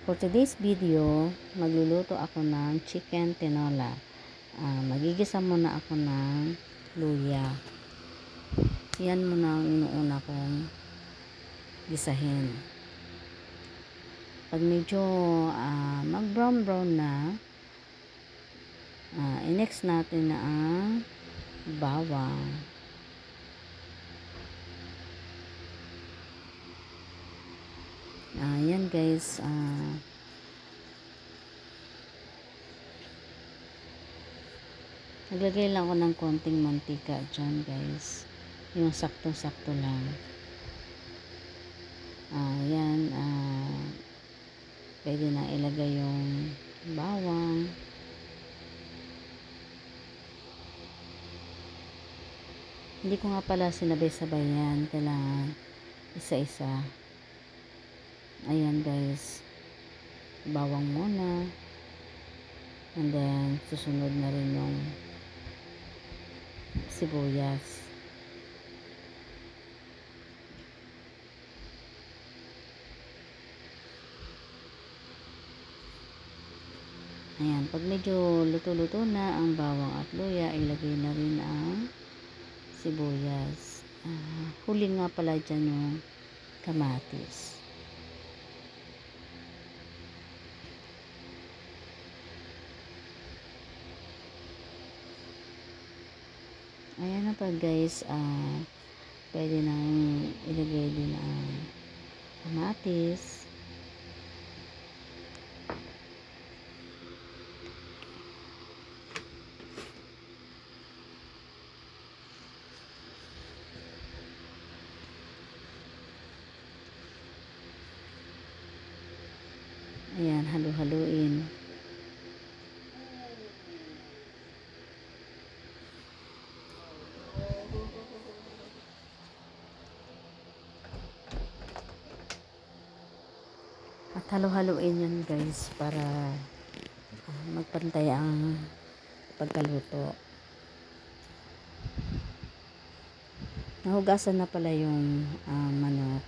For today's video, magluluto ako ng chicken tinola. Magigisa muna ako ng luya. Yan muna ang inuuna kong gisahin. Pag medyo mag-brown na, i-next natin na ang bawang. Yan guys, naglagay lang ako ng konting mantika dyan guys, yung saktong-sakto lang. Yan, pwede na ilagay yung bawang. Hindi ko nga pala sinabay-sabay yan, kailangan isa-isa. Ayan guys, bawang muna, and then susunod na rin yung sibuyas. Ayan, pag medyo luto-luto na ang bawang at luya, ilagay na rin ang sibuyas. Huli nga pala dyan yung kamatis. Ayan na pa guys, pwede nang ilagay din ang kamatis. Ayan, halu-haluin. At halu-haluin yun guys para magpantay ang pagkaluto. Nahugasan na pala yung manok.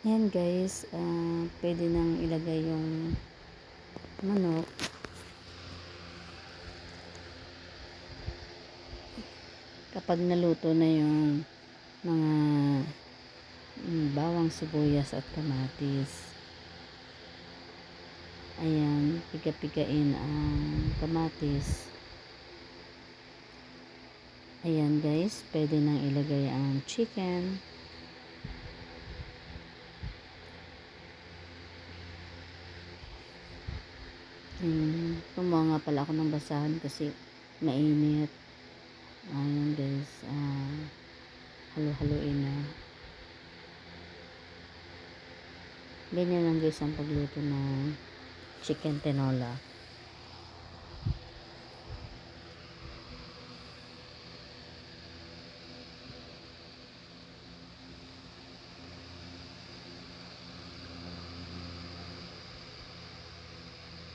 Yan guys, pwede nang ilagay yung manok. Kapag naluto na yung mga bawang, sibuyas at kamatis. Ayan, piga-pigain ang kamatis. Ayan guys, pwede nang ilagay ang chicken. Kumuha nga pala ako ng basahan kasi mainit. Ayan guys, halu-haluin na. Ganyan lang guys ang pagluto ng chicken tinola.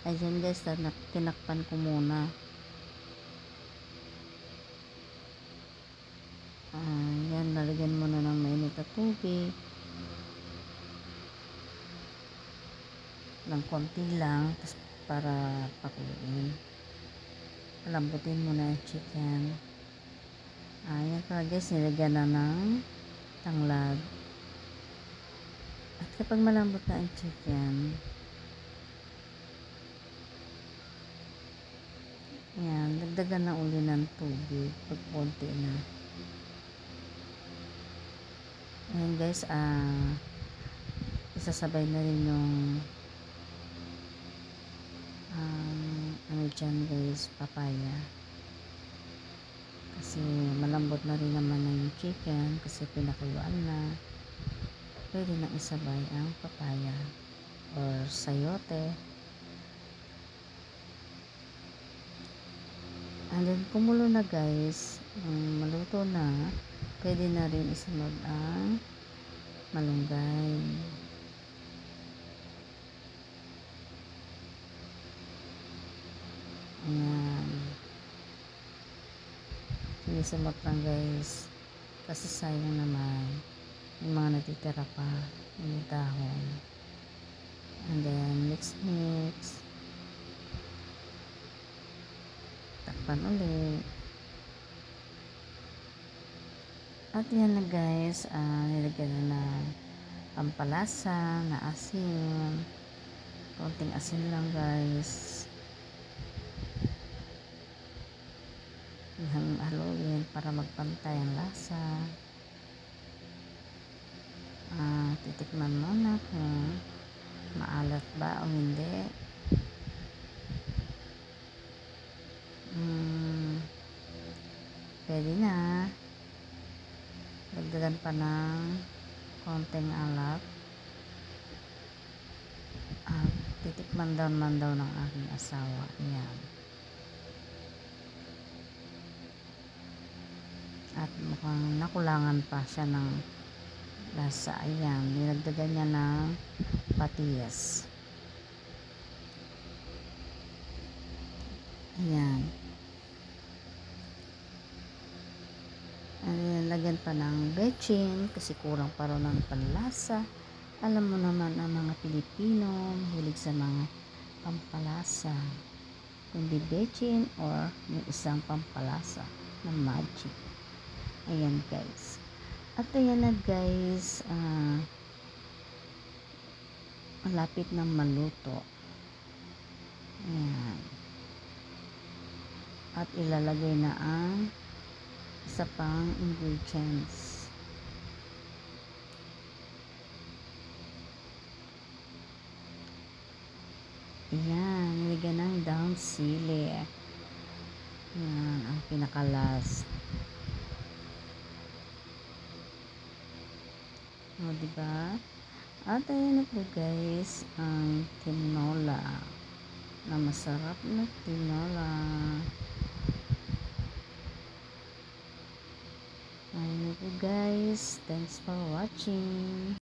Ayan guys, tinakpan ko muna. Yan, lalagyan mo na ng mainit na tubig. Ng konti lang, tapos para pakuluin. Palambutin mo na yung chicken. Ayan pala guys, nilagyan na ng tanglad. At kapag malambot na ang chicken, ayan, dagdagan na uli ng tubig pag konti na. Ayan guys, isasabay na rin yung ano dyan guys, papaya. Kasi malambot na rin naman na yung chicken kasi pinakuluan na. Pwede nang isabay ang papaya or sayote. And then kumulo na guys, maluto na, pwede na rin isunod ang malunggay. Ayan. Sinisumot lang guys. Kasi sayang naman. Yung mga natitira pa. Yung dahon. And then, mix. Takpan ulit. At yan na guys. Nilagyan na ng pampalasa, na asin. Konting asin lang guys. Haluin para magpantay ang lasa. Titikman mo na kung maalat ba o hindi. Pwede na. Dagdagan pa ng konting alat. Titikman daw ng aking asawa. Ayan. At mukhang nakulangan pa siya ng lasa. Ayan, nilagdagan niya ng patis. Ayan. Nilagyan pa ng bechin kasi kurang pa rin ng panlasa. Alam mo naman ang mga Pilipino mahilig sa mga pampalasa. Kundi bechin or yung isang pampalasa na magic. Ayan guys. At ayan na guys. Malapit ng maluto. Ayan. At ilalagay na ang isa pang ingredients. Ayan. Nilagyan ng down sili. Ayan. Ang pinaka-last. O, diba? At ayan na po guys, ang tinola. Na masarap na tinola. Ayan na po guys. Thanks for watching.